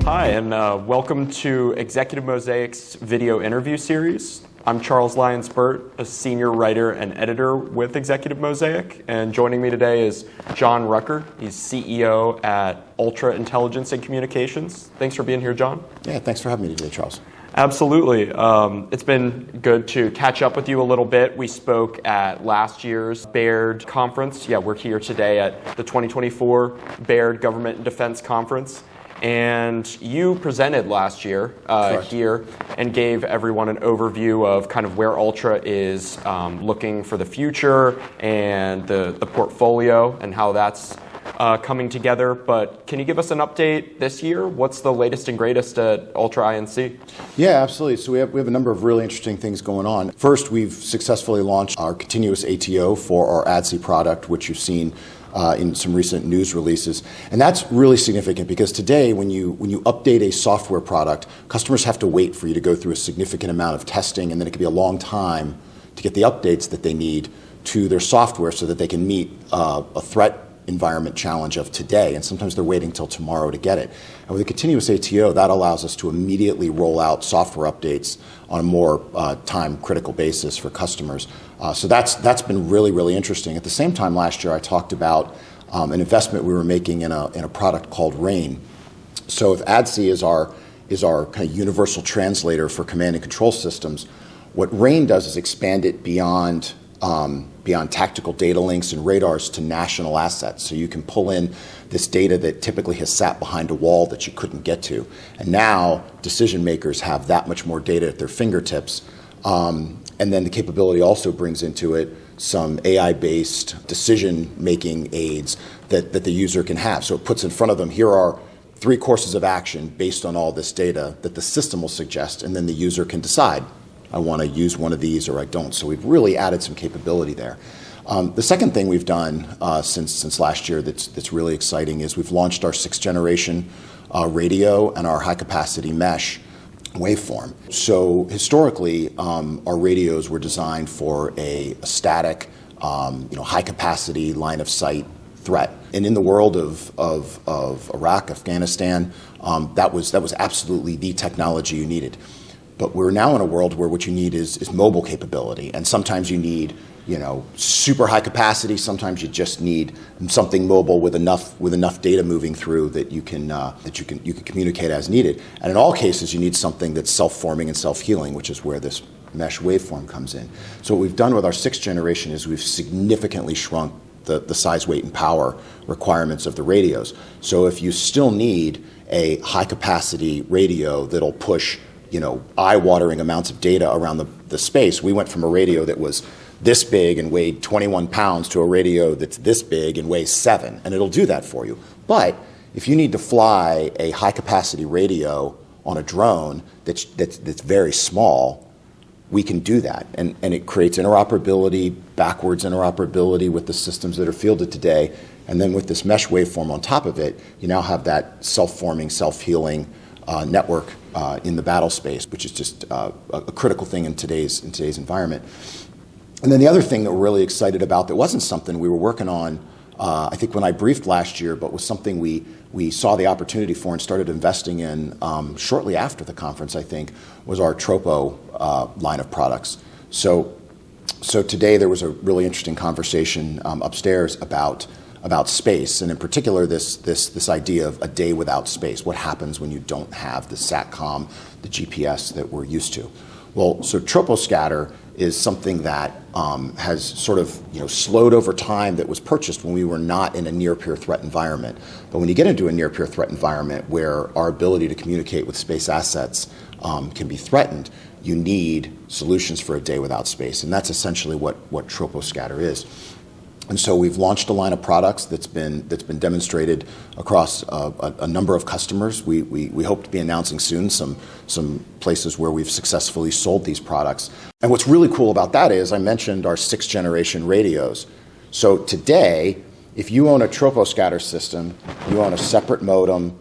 Hi, and welcome to Executive Mosaic's video interview series. I'm Charles Lyons-Burt, a senior writer and editor with Executive Mosaic, and joining me today is Jon Rucker. He's CEO at Ultra Intelligence and Communications. Thanks for being here, Jon. Yeah, thanks for having me today, Charles. Absolutely. It's been good to catch up with you a little bit. We spoke at last year's Baird conference. Yeah, we're here today at the 2024 Baird Government and Defense Conference. And you presented last year here and gave everyone an overview of kind of where Ultra is looking for the future and the portfolio and how that's coming together. But can you give us an update this year? What's the latest and greatest at Ultra INC? Yeah, absolutely. So we have a number of really interesting things going on. First, we've successfully launched our continuous ATO for our ADC product, which you've seen in some recent news releases. And that's really significant because today when you update a software product, customers have to wait for you to go through a significant amount of testing, and then it can be a long time to get the updates that they need to their software so that they can meet a threat environment challenge of today, and sometimes they're waiting till tomorrow to get it. And with a continuous ATO, that allows us to immediately roll out software updates on a more time-critical basis for customers. So that's been really, really interesting. At the same time, last year I talked about an investment we were making in a product called RAIN. So if ADC is our kind of universal translator for command and control systems, what RAIN does is expand it beyond tactical data links and radars to national assets. So you can pull in this data that typically has sat behind a wall that you couldn't get to. And now decision makers have that much more data at their fingertips. And then the capability also brings into it some AI-based decision-making aids that the user can have. So it puts in front of them, here are 3 courses of action based on all this data that the system will suggest, and then the user can decide, I want to use one of these or I don't. So we've really added some capability there. The second thing we've done since last year that's really exciting is we've launched our 6th generation radio and our high capacity mesh waveform. So historically, our radios were designed for a static, high capacity line of sight threat. And in the world of Iraq, Afghanistan, that was absolutely the technology you needed. But we're now in a world where what you need is mobile capability, and sometimes you need super high capacity. Sometimes you just need something mobile with enough data moving through that you can communicate as needed. And in all cases, you need something that's self-forming and self-healing, which is where this mesh waveform comes in. So what we've done with our 6th generation is we've significantly shrunk the size, weight, and power requirements of the radios. So if you still need a high capacity radio that'll push eye-watering amounts of data around the space, we went from a radio that was this big and weighed 21 pounds to a radio that's this big and weighs 7, and it'll do that for you. But if you need to fly a high-capacity radio on a drone that's very small, we can do that, and it creates interoperability, backwards interoperability with the systems that are fielded today, and then with this mesh waveform on top of it, you now have that self-forming, self-healing network in the battle space, which is just a critical thing in today's environment. And then the other thing that we're really excited about that wasn't something we were working on, I think when I briefed last year, but was something we saw the opportunity for and started investing in shortly after the conference, I think, was our Tropo line of products. So today there was a really interesting conversation upstairs about space, and in particular this idea of a day without space. What happens when you don't have the SATCOM, the GPS that we're used to? Well, so troposcatter is something that has sort of slowed over time, that was purchased when we were not in a near-peer threat environment. But when you get into a near-peer threat environment where our ability to communicate with space assets can be threatened, you need solutions for a day without space, and that's essentially what troposcatter is. And so we've launched a line of products that's been demonstrated across a number of customers. We hope to be announcing soon some places where we've successfully sold these products. And what's really cool about that is I mentioned our 6th generation radios. So today, if you own a troposcatter system, you own a separate modem,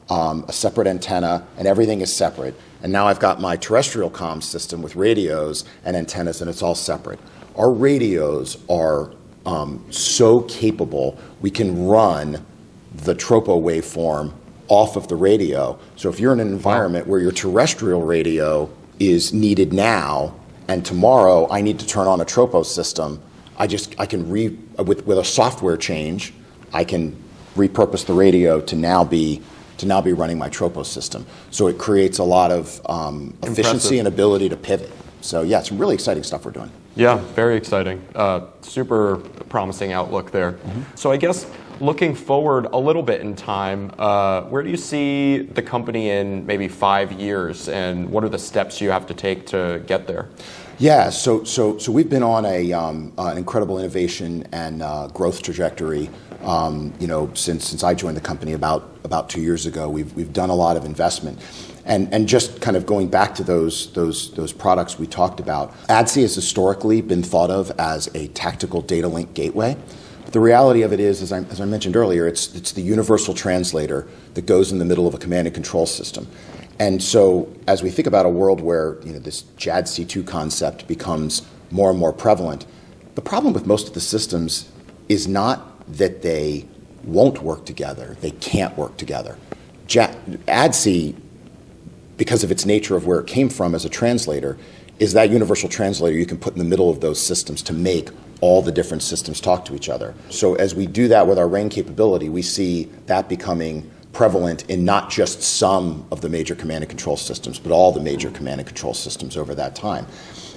a separate antenna, and everything is separate. And now I've got my terrestrial comm system with radios and antennas, and it's all separate. Our radios are so capable, we can run the tropo waveform off of the radio. So if you're in an environment where your terrestrial radio is needed now, and tomorrow I need to turn on a tropo system, I can with a software change, I can repurpose the radio to now be running my tropo system. So it creates a lot of efficiency and ability to pivot. So yeah, it's some really exciting stuff we're doing. Yeah, very exciting. Super promising outlook there. So I guess looking forward a little bit in time, where do you see the company in maybe 5 years, and what are the steps you have to take to get there? Yeah, so we've been on an incredible innovation and growth trajectory. Since I joined the company about 2 years ago, we've done a lot of investment, and just kind of going back to those products we talked about. ADSI has historically been thought of as a tactical data link gateway. But the reality of it is, as I mentioned earlier, it's the universal translator that goes in the middle of a command and control system. And so as we think about a world where this JADC2 concept becomes more and more prevalent, the problem with most of the systems is not that they won't work together, they can't work together. ADSI, because of its nature of where it came from as a translator, is that universal translator you can put in the middle of those systems to make all the different systems talk to each other. So as we do that with our RAIN capability, we see that becoming prevalent in not just some of the major command and control systems, but all the major command and control systems over that time.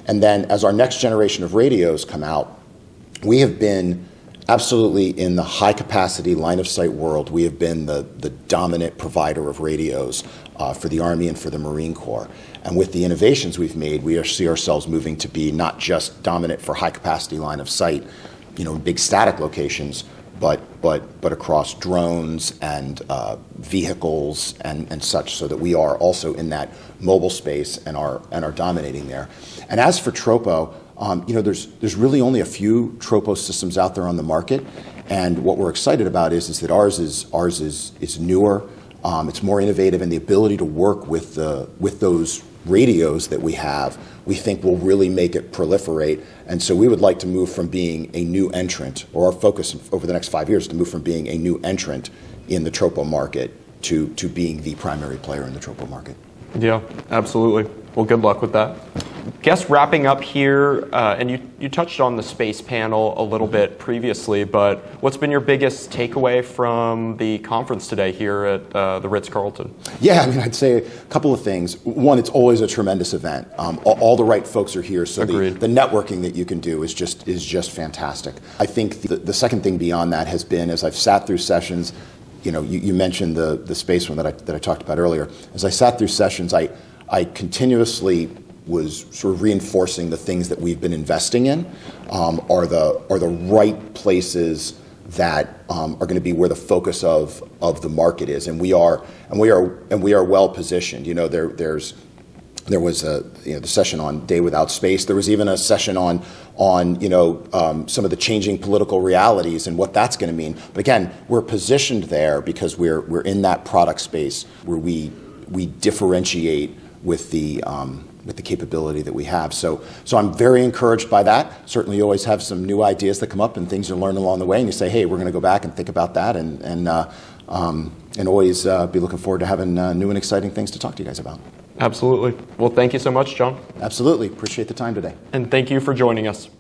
And then as our next generation of radios come out, we have been absolutely in the high capacity line of sight world. We have been the dominant provider of radios for the Army and for the Marine Corps. And with the innovations we've made, we see ourselves moving to be not just dominant for high capacity line of sight, in big static locations, but across drones and vehicles and such, so that we are also in that mobile space and are dominating there. And as for tropo, there's really only a few tropo systems out there on the market, and what we're excited about is that ours is newer, it's more innovative, and the ability to work with those radios that we have, we think will really make it proliferate. And so we would like to move from being a new entrant, or our focus over the next 5 years, to move from being a new entrant in the tropo market to being the primary player in the tropo market. Yeah, absolutely. Well, good luck with that. Guess wrapping up here, and you touched on the space panel a little bit previously, but what's been your biggest takeaway from the conference today here at the Ritz-Carlton? Yeah, I'd say a couple of things. One, it's always a tremendous event. All the right folks are here, so the networking that you can do is just fantastic. I think the second thing beyond that has been, as I've sat through sessions, you mentioned the space one that I talked about earlier. As I sat through sessions, I continuously was sort of reinforcing the things that we've been investing in are the right places that are going to be where the focus of the market is, and we are well positioned. There was the session on Day Without Space. There was even a session on some of the changing political realities and what that's going to mean. But again, we're positioned there because we're in that product space where we differentiate with the capability that we have. So I'm very encouraged by that. Certainly you always have some new ideas that come up and things you learn along the way, and you say, hey, we're going to go back and think about that, and always be looking forward to having new and exciting things to talk to you guys about. Absolutely. Well, thank you so much, Jon. Absolutely. Appreciate the time today. And thank you for joining us.